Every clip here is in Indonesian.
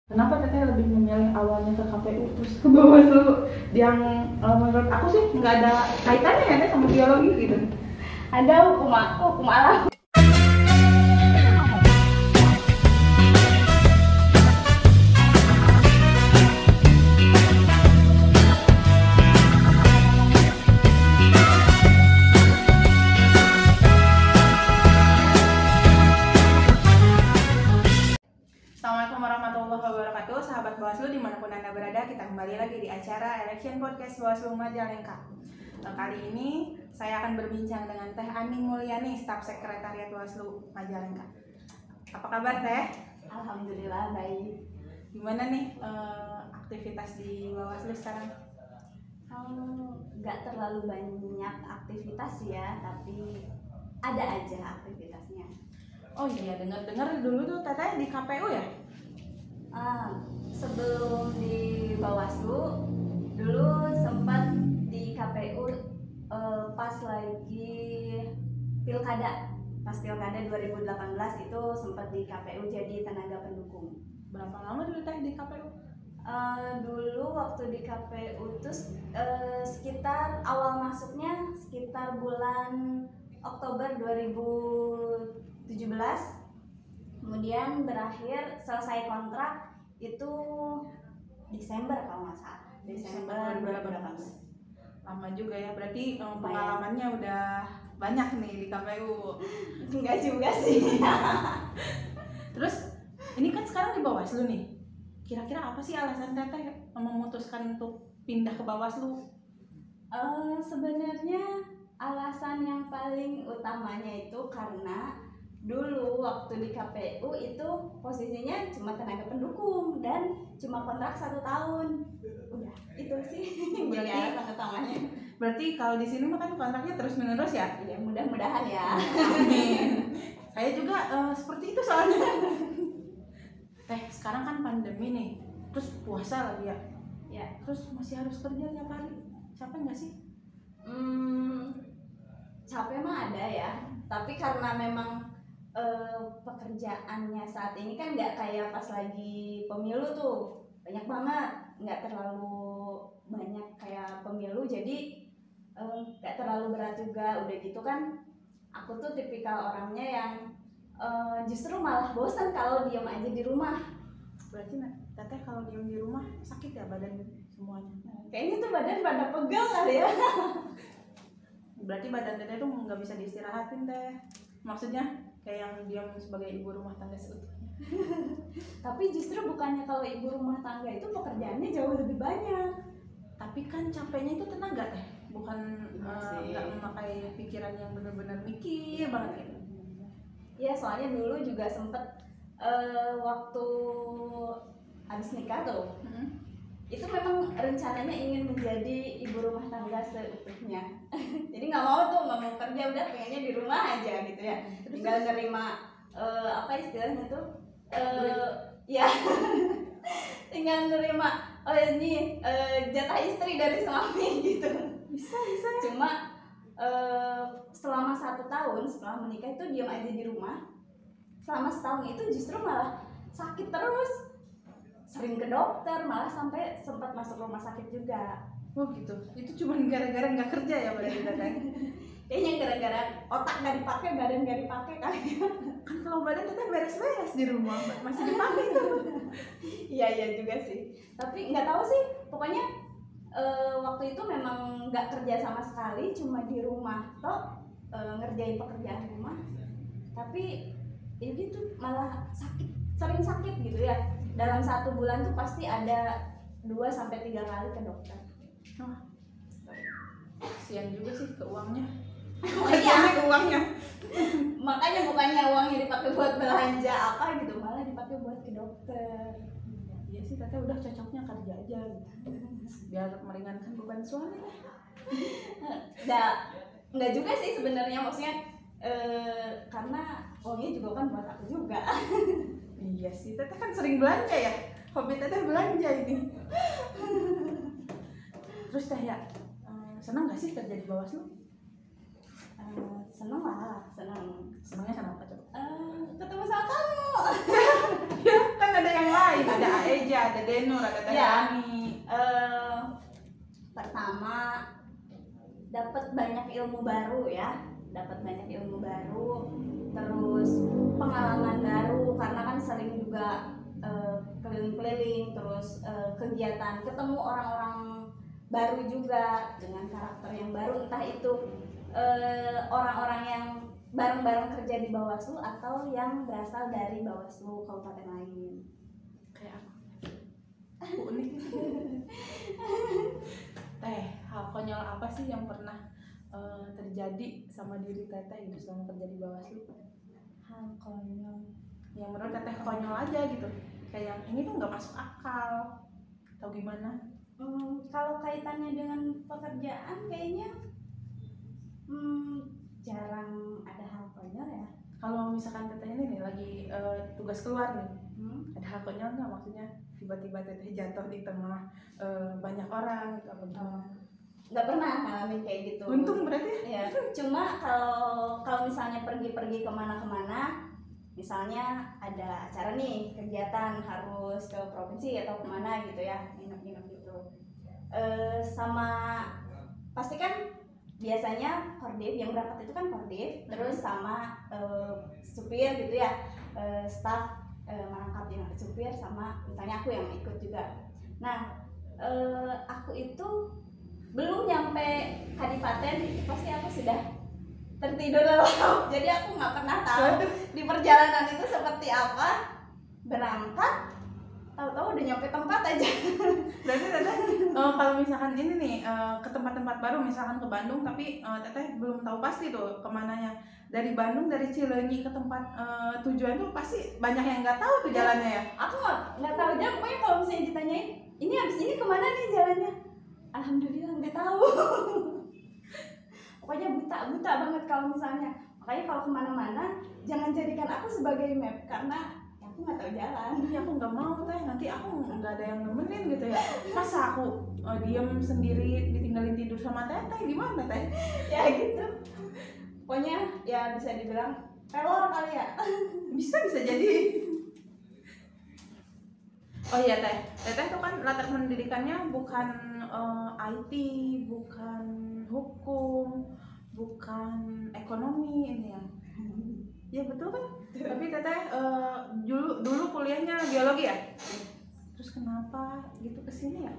Kenapa teteh lebih memilih awalnya ke KPU terus ke Bawaslu? Yang menurut aku sih nggak ada kaitannya ya sama biologi gitu. Ada hukum alam. Assalamualaikum warahmatullahi wabarakatuh, sahabat Bawaslu dimanapun Anda berada, kita kembali lagi di acara Election Podcast Bawaslu Majalengka. Kali ini saya akan berbincang dengan Teh Ani Mulyani, Staf Sekretariat Bawaslu Majalengka. Apa kabar Teh? Alhamdulillah baik. Gimana nih aktivitas di Bawaslu sekarang? Nggak terlalu banyak aktivitas ya, tapi ada aja aktivitasnya. Oh iya, dengar-dengar dulu tuh Teteh di KPU ya? Sebelum di Bawaslu, dulu sempat di KPU pas lagi pilkada. Pas pilkada 2018 itu sempat di KPU jadi tenaga pendukung. Berapa lama dulu Teh di KPU? Dulu waktu di KPU itu sekitar awal masuknya sekitar bulan Oktober 2017, kemudian berakhir selesai kontrak itu Desember kalau nggak salah, Desember 2018. Lama juga ya, berarti pengalamannya udah banyak nih di KPU. Enggak juga sih. Terus ini kan sekarang di Bawaslu nih, kira-kira apa sih alasan Teteh memutuskan untuk pindah ke Bawaslu? Sebenarnya alasan yang paling utamanya itu karena dulu waktu di KPU itu posisinya cuma tenaga pendukung dan cuma kontrak 1 tahun. Udah, itu sih jadi alasan utamanya. Berarti kalau di sini mah kan kontraknya terus menerus ya? Iya, mudah-mudahan ya. Amin. Saya juga seperti itu soalnya. Teh, sekarang kan pandemi nih, terus puasa lagi ya? Ya. Terus masih harus kerja tiap hari, capek nggak sih? Capek mah ada ya, tapi karena memang pekerjaannya saat ini kan nggak kayak pas lagi pemilu tuh banyak banget, nggak terlalu banyak kayak pemilu, jadi nggak terlalu berat juga. Udah gitu kan aku tuh tipikal orangnya yang justru malah bosan kalau diam aja di rumah. Berarti Teteh kalau diem di rumah sakit ya badan semuanya? Kayaknya tuh badan pada pegel kali ya. Berarti badan Teteh tuh nggak bisa diistirahatin Teh. Maksudnya kayak yang diam sebagai ibu rumah tangga seutuhnya. Tapi justru bukannya kalau ibu rumah tangga itu pekerjaannya jauh lebih banyak. Tapi kan capeknya itu tenaga Teh, bukan nggak memakai pikiran yang benar-benar mikir banget gitu. Ya soalnya dulu juga sempet waktu habis nikah tuh, itu memang rencananya ingin menjadi ibu rumah tangga seutuhnya. Jadi nggak mau kerja, udah pengennya di rumah aja gitu ya. Tinggal nerima apa istilahnya tuh, ya tinggal nerima ini jatah istri dari suami gitu. Bisa. Cuma selama 1 tahun setelah menikah itu diam aja di rumah. Selama setahun itu justru malah sakit terus, sering ke dokter, malah sampai sempat masuk rumah sakit juga. Oh gitu. Itu cuma gara-gara nggak kerja ya berarti Teteh? Kayaknya gara-gara otak nggak dipakai, badan nggak dipakai kali ya. Kan kalau badan Teteh beres-beres di rumah, masih dipakai tuh. Iya juga sih. Tapi nggak tahu sih, pokoknya waktu itu memang nggak kerja sama sekali, cuma di rumah toh ngerjain pekerjaan rumah. Tapi ya gitu malah sering sakit gitu ya. Dalam 1 bulan tuh pasti ada 2-3 kali ke dokter. Kasian juga sih ke uangnya. Iya, ke uangnya. makanya bukannya uangnya dipakai buat belanja apa gitu, malah dipakai buat ke dokter. Iya sih Teteh udah cocoknya kerja aja gitu. Biar meringankan beban suami. Nggak juga sih sebenarnya, maksudnya karena uangnya juga kan buat aku juga. Iya sih, Teteh kan sering belanja ya. Hobi Teteh belanja ini. Terus Teh ya, senang gak sih kerja di Bawaslu? Seneng lah. Senangnya sama apa coba? Ketemu sama kamu. Ya kan ada yang lain, ada AEJ, Iya, ada Denur, ada Teh Ya. Ani. Pertama dapat banyak ilmu baru ya, terus pengalaman baru karena kan sering juga keliling-keliling, terus kegiatan, ketemu orang-orang baru juga dengan karakter yang baru, entah itu orang-orang yang bareng-bareng kerja di Bawaslu atau yang berasal dari Bawaslu kabupaten lain. Kayak aku unik. Teh, hal konyol apa sih yang pernah terjadi sama diri Teteh gitu selama kerja di Bawaslu? Hal konyol Yang menurut Teteh konyol aja gitu, kayak yang ini tuh nggak masuk akal atau gimana? Kalau kaitannya dengan pekerjaan kayaknya jarang ada hal konyol ya. Kalau misalkan Teteh ini nih lagi tugas keluar nih, ada hal konyol nggak? Maksudnya tiba-tiba Teteh jatuh di tengah banyak orang gitu apa gimana? Nggak pernah ngalamin kayak gitu. Untung berarti Ya, cuma kalau misalnya pergi kemana-kemana, misalnya ada acara nih, kegiatan harus ke provinsi atau kemana gitu ya, nginep-nginep gitu. Sama pasti kan biasanya Kordiv yang berangkat itu kan Kordiv, terus sama supir gitu ya, staff merangkap dengan supir, sama misalnya aku yang ikut juga. Nah, aku itu belum nyampe Kadipaten itu pasti aku sudah tertidur lelap. Jadi aku nggak pernah tahu di perjalanan itu seperti apa. Berangkat, tahu-tahu udah nyampe tempat aja. berarti Teteh kalau misalkan ini nih ke tempat-tempat baru, misalkan ke Bandung, tapi Teteh belum tahu pasti tuh kemananya. Dari Bandung, dari Cileunyi ke tempat tujuan tuh pasti banyak yang nggak tahu tuh jalannya ya. Aku nggak tahu aja. Pokoknya kalau misalnya ditanyain, ini abis ini kemana nih jalannya? Alhamdulillah nggak tahu. Pokoknya buta banget kalau misalnya. Makanya kalau kemana-mana jangan jadikan aku sebagai map karena aku nggak tahu jalan. Iya, aku nggak mau Teh, nanti aku nggak ada yang nemenin gitu ya. Masa aku diem sendiri ditinggalin tidur sama Teteh, gimana Teh? Ya gitu. Pokoknya ya bisa dibilang pelor kali ya. Bisa jadi. Oh iya Teh, Teteh tuh kan latar pendidikannya bukan IT, bukan hukum, bukan ekonomi ini ya. Ya betul kan? Tapi Teteh dulu kuliahnya biologi ya? Terus kenapa gitu kesini ya?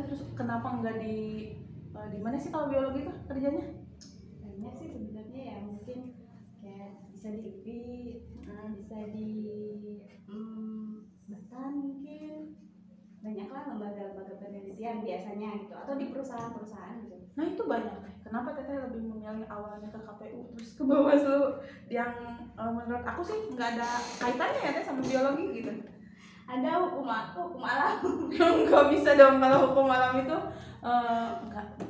Terus kenapa nggak di mana sih kalau biologi tuh kerjanya? Banyak sih sebenarnya ya, mungkin kayak bisa di UPI, bisa di Batan mungkin. Banyaklah lembaga-lembaga penelitian biasanya gitu, atau di perusahaan-perusahaan gitu. Nah itu banyak Teh. Kenapa Teteh lebih memilih awalnya ke KPU terus ke Bawaslu yang menurut aku sih nggak ada kaitannya ya Teh sama biologi gitu? Ada hukum alam. Nggak bisa dong kalau hukum alam itu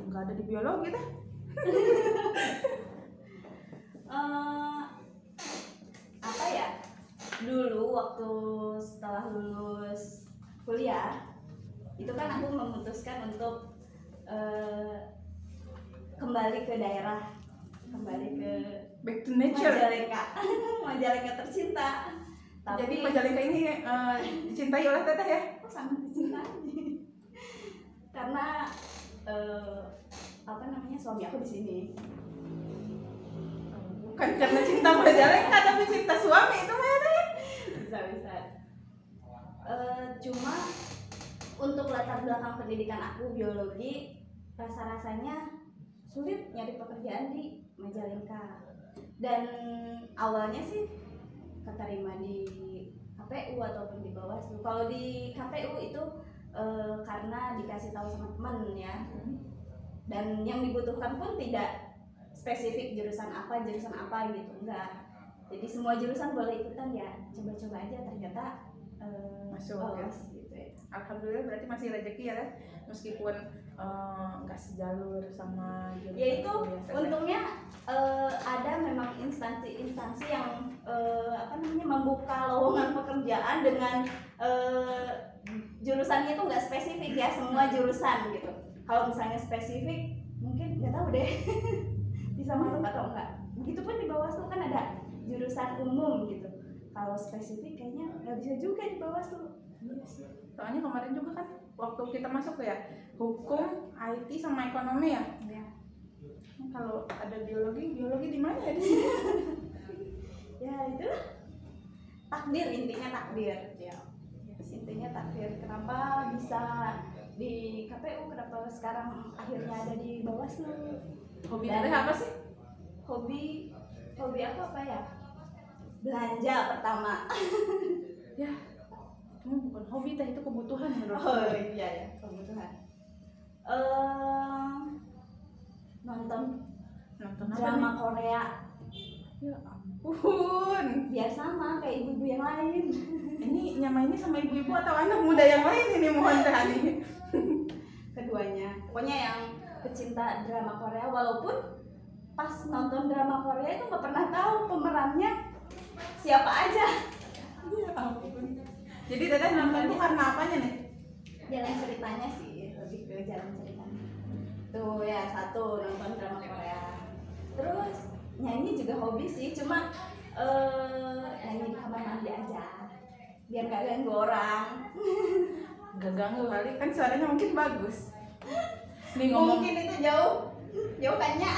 nggak ada di biologi Teh. Apa ya? Dulu waktu setelah lulus kuliah itu kan aku memutuskan untuk kembali ke daerah, kembali ke Back to nature. Majalengka tercinta. Tapi Jadi Majalengka ini dicintai oleh Teteh ya? aku sangat dicintai karena suami aku di sini. Bukan karena cinta Majalengka tapi cinta suami itu mah ya Teh. Bisa. Cuma untuk latar belakang pendidikan aku biologi, rasa-rasanya sulit nyari pekerjaan di Majalengka. Dan awalnya sih keterima di KPU ataupun di Bawaslu. Kalau di KPU itu karena dikasih tahu sama teman ya. Dan yang dibutuhkan pun tidak spesifik jurusan apa gitu, enggak. Jadi semua jurusan boleh ikutan ya, coba-coba aja, ternyata Masuk lolos ya. gitu ya. Alhamdulillah berarti masih rezeki ya Teh, meskipun nggak sejalur sama jurusan Ya itu kuliah Teteh. untungnya ada memang instansi yang membuka lowongan pekerjaan dengan jurusannya itu nggak spesifik ya, semua jurusan gitu. Kalau misalnya spesifik mungkin nggak tahu deh bisa masuk atau enggak. Begitupun di Bawaslu kan ada jurusan umum gitu. Kalau spesifik kayaknya nggak bisa juga di Bawaslu. Soalnya kemarin juga kan waktu kita masuk ya hukum, IT sama ekonomi ya. Ya. Kalau ada biologi di mana ya? Ya itu takdir, intinya takdir ya. Intinya takdir. Kenapa bisa di KPU, kenapa sekarang akhirnya ada di Bawaslu? Hobi Dan teteh apa sih? hobi apa ya? Belanja pertama. Ya, itu bukan hobi teh, itu kebutuhan menurut Oh aku. iya ya, kebutuhan. Nonton Nonton apa drama nih? Korea Ya ampun. biar sama kayak ibu-ibu yang lain. Ini nyamainnya sama ibu-ibu atau anak muda yang lain ini, mohon teh Ani. Keduanya, pokoknya yang pecinta drama Korea, walaupun pas nonton drama Korea itu nggak pernah tahu pemerannya siapa aja. Ya ampun. Jadi teteh nonton tuh karena apanya nih? Jalan ceritanya sih, lebih ke jalan ceritanya. Tuh ya, satu nonton drama Korea. Terus nyanyi juga hobi sih, cuma nyanyi di kamar mandi aja biar nggak ganggu orang. Gak ganggu kali, kan suaranya mungkin bagus. Nih ngomong Mungkin itu jauh kannya.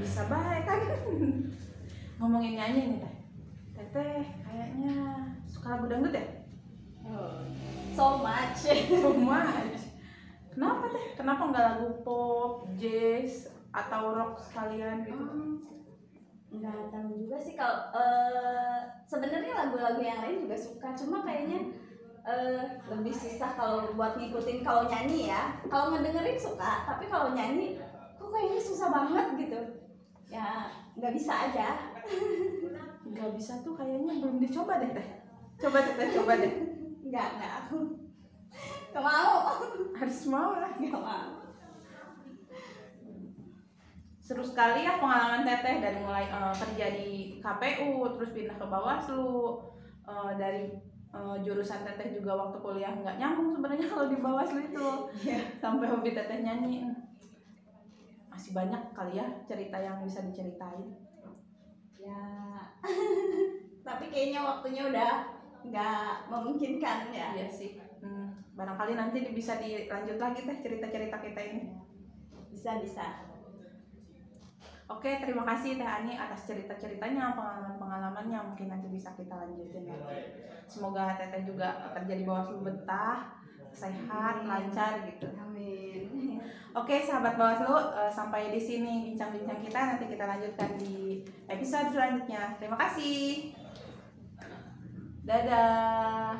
bisa baik kan. Ngomongin nyanyi nih teh. Teteh kayaknya suka lagu dangdut ya? So much. So much. Kenapa teh? Kenapa nggak lagu pop, jazz, atau rock sekalian gitu? Nggak tahu juga sih kalau sebenarnya lagu-lagu yang lain juga suka, cuma kayaknya lebih susah kalau buat ngikutin. Kalau nyanyi ya, kalau ngedengerin suka, tapi kalau nyanyi kok kayaknya susah banget gitu ya, nggak bisa aja. Nggak bisa tuh kayaknya belum dicoba deh teh. Coba teteh, coba deh. Nggak aku nggak mau. Harus mau lah. Nggak mau. Seru sekali ya pengalaman teteh dari mulai kerja di KPU terus pindah ke Bawaslu, dari jurusan teteh juga waktu kuliah nggak nyambung sebenarnya kalau di Bawaslu itu. Sampai hobi teteh nyanyi. Masih banyak kali ya cerita yang bisa diceritain Ya tapi kayaknya waktunya udah nggak memungkinkan ya. Iya sih. Barangkali nanti bisa dilanjut lagi teh cerita-cerita kita ini. Bisa. Oke, terima kasih Teh Ani atas cerita-ceritanya, pengalaman-pengalamannya. Mungkin nanti bisa kita lanjutin lagi. Semoga Teteh juga kerja di Bawaslu betah, sehat, lancar gitu. Amin. Oke, sahabat Bawaslu, sampai di sini bincang-bincang kita. Nanti kita lanjutkan di episode selanjutnya. Terima kasih. Dadah.